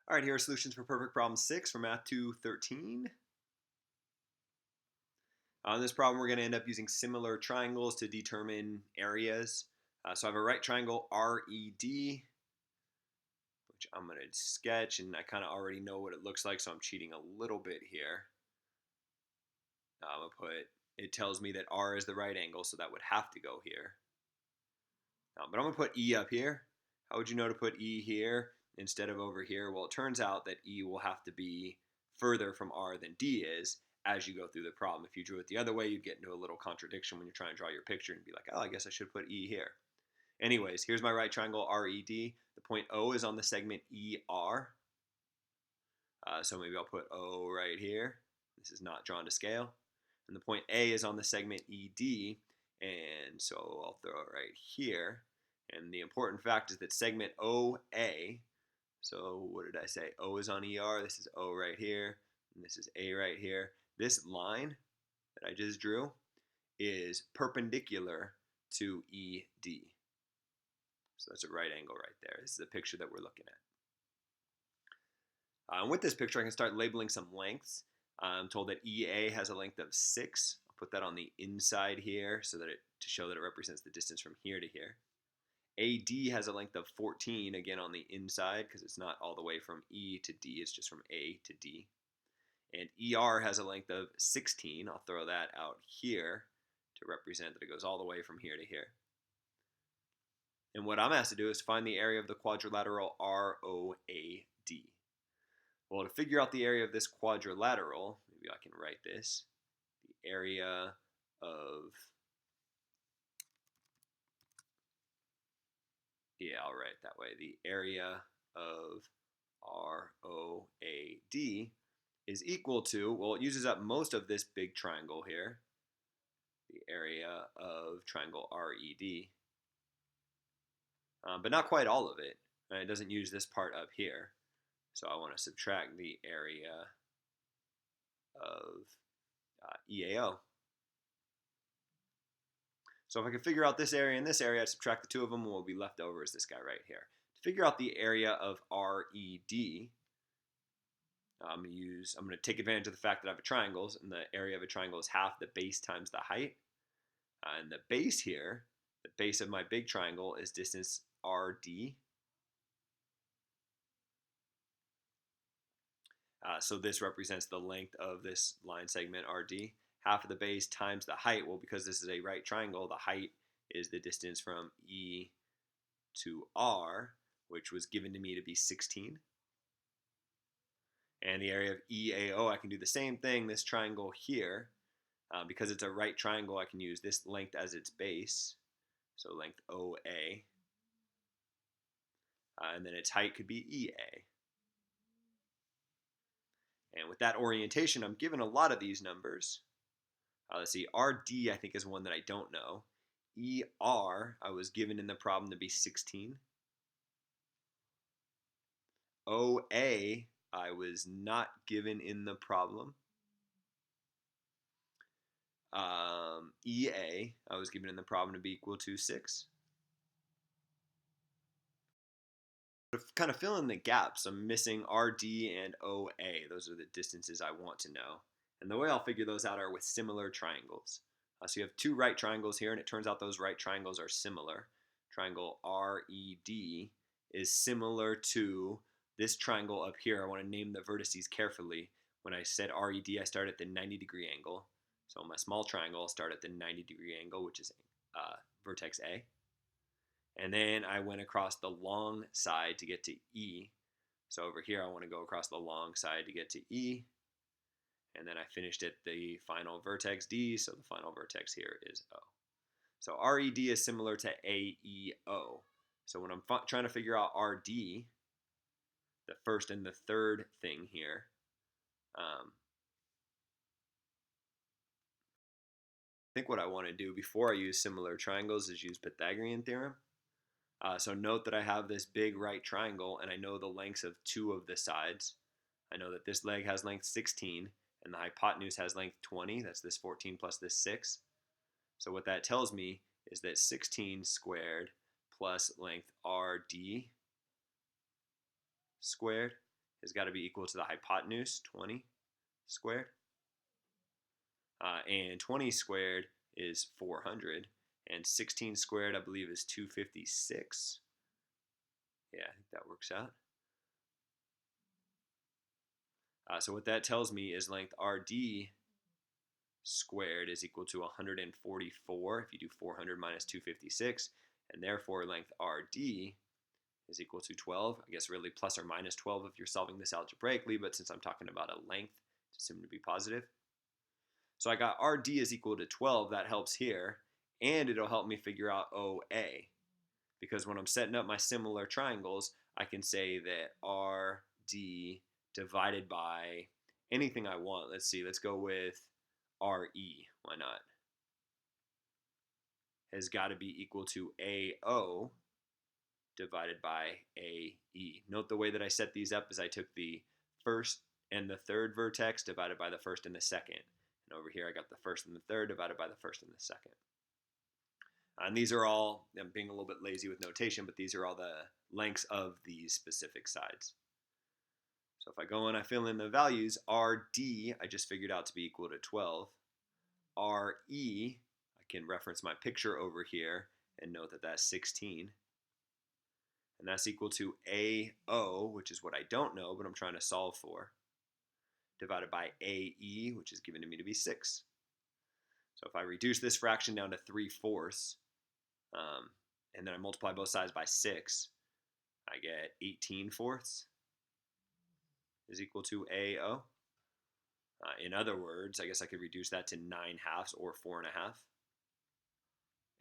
All right, here are solutions for perfect problem 6 for Math 213. On this problem, we're going to end up using similar triangles to determine areas. So I have a right triangle RED, which I'm going to sketch, and I kind of already know what it looks like, so I'm cheating a little bit here. I'm going to put, it tells me that R is the right angle, so that would have to go here. But I'm going to put E up here. How would you know to put E here instead of over here? Well, it turns out that E will have to be further from R than D is as you go through the problem. If you drew it the other way, you'd get into a little contradiction when you're trying to draw your picture and be like, oh, I guess I should put E here. Anyways, here's my right triangle RED. The point O is on the segment ER. So maybe I'll put O right here. This is not drawn to scale. And the point A is on the segment ED. And so I'll throw it right here. And the important fact is that segment OA, so what did I say? O is on ER, this is O right here, and this is A right here. This line that I just drew is perpendicular to ED. So that's a right angle right there. This is the picture that we're looking at. And with this picture, I can start labeling some lengths. I'm told that EA has a length of 6. I'll put that on the inside here so that to show that it represents the distance from here to here. AD has a length of 14, again on the inside, because it's not all the way from E to D, it's just from A to D. And ER has a length of 16. I'll throw that out here to represent that it goes all the way from here to here. And what I'm asked to do is find the area of the quadrilateral ROAD. Well, to figure out the area of this quadrilateral, maybe I can write this, the area of, yeah, I'll write it that way, the area of ROAD is equal to, well, it uses up most of this big triangle here, the area of triangle RED, but not quite all of it. And it doesn't use this part up here. So I want to subtract the area of EAO. So if I can figure out this area and this area, I subtract the two of them, and what will be left over is this guy right here. To figure out the area of RED, I'm going to take advantage of the fact that I have a triangle, and the area of a triangle is half the base times the height. And the base here, the base of my big triangle, is distance RD. So this represents the length of this line segment RD. Half of the base times the height. Well, because this is a right triangle, the height is the distance from E to R, which was given to me to be 16. And the area of EAO, I can do the same thing, this triangle here. Because it's a right triangle, I can use this length as its base. So length OA. And then its height could be EA. And with that orientation, I'm given a lot of these numbers. Let's see, RD I think is one that I don't know. ER I was given in the problem to be 16. OA I was not given in the problem. EA I was given in the problem to be equal to 6. To kind of fill in the gaps, I'm missing RD and OA. Those are the distances I want to know. And the way I'll figure those out are with similar triangles. So you have two right triangles here, and it turns out those right triangles are similar. Triangle RED is similar to this triangle up here. I want to name the vertices carefully. When I said RED, I start at the 90-degree angle. So on my small triangle, I'll start at the 90-degree angle, which is vertex A. And then I went across the long side to get to E. So over here, I want to go across the long side to get to E. And then I finished at the final vertex D, so the final vertex here is O. So RED is similar to AEO. So when I'm trying to figure out RD, the first and the third thing here, I think what I want to do before I use similar triangles is use Pythagorean theorem. So note that I have this big right triangle, and I know the lengths of two of the sides. I know that this leg has length 16, and the hypotenuse has length 20. That's this 14 plus this 6. So what that tells me is that 16 squared plus length RD squared has got to be equal to the hypotenuse, 20 squared. And 20 squared is 400. And 16 squared, I believe, is 256. Yeah, I think that works out. So what that tells me is length RD squared is equal to 144 if you do 400 minus 256, and therefore length RD is equal to 12. I guess really plus or minus 12 if you're solving this algebraically, but since I'm talking about a length, it's assumed to be positive. So I got RD is equal to 12. That helps here, and it'll help me figure out OA, because when I'm setting up my similar triangles, I can say that RD divided by anything I want. Let's see, let's go with RE. Why not? Has got to be equal to AO divided by AE. Note the way that I set these up is I took the first and the third vertex divided by the first and the second. And over here I got the first and the third divided by the first and the second. And these are all, I'm being a little bit lazy with notation, but these are all the lengths of these specific sides. So if I go and I fill in the values, RD I just figured out to be equal to 12. RE, I can reference my picture over here and note that that's 16. And that's equal to AO, which is what I don't know, but I'm trying to solve for, divided by AE, which is given to me to be 6. So if I reduce this fraction down to 3/4, and then I multiply both sides by 6, I get 18/4 is equal to AO. In other words, I guess I could reduce that to 9/2 or 4.5.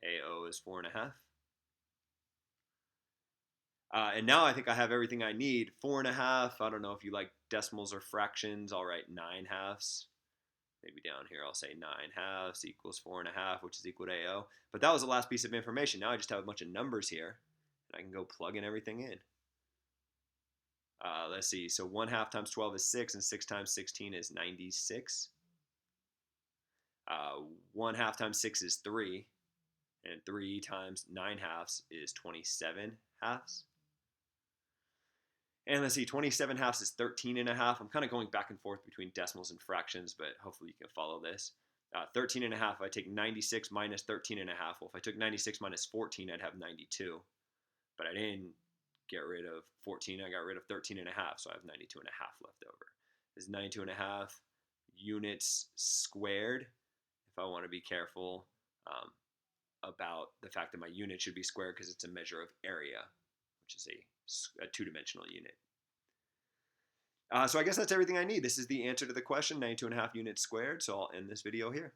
AO is 4.5. And now I think I have everything I need. 4.5, I don't know if you like decimals or fractions. I'll write 9/2. Maybe down here I'll say 9/2 equals 4.5, which is equal to AO. But that was the last piece of information. Now I just have a bunch of numbers here, and I can go plug in everything in. Let's see, so 1/2 times 12 is 6, and 6 times 16 is 96. 1/2 times 6 is 3, and 3 times 9/2 is 27/2. And let's see, 27/2 is 13.5. I'm kind of going back and forth between decimals and fractions, but hopefully you can follow this. 13.5, I take 96 minus 13.5. Well, if I took 96 minus 14, I'd have 92. But I didn't get rid of 14, I got rid of 13.5, so I have 92.5 left over. This is 92.5 units squared, if I want to be careful about the fact that my unit should be squared because it's a measure of area, which is a two-dimensional unit. So I guess that's everything I need. This is the answer to the question, 92.5 units squared, so I'll end this video here.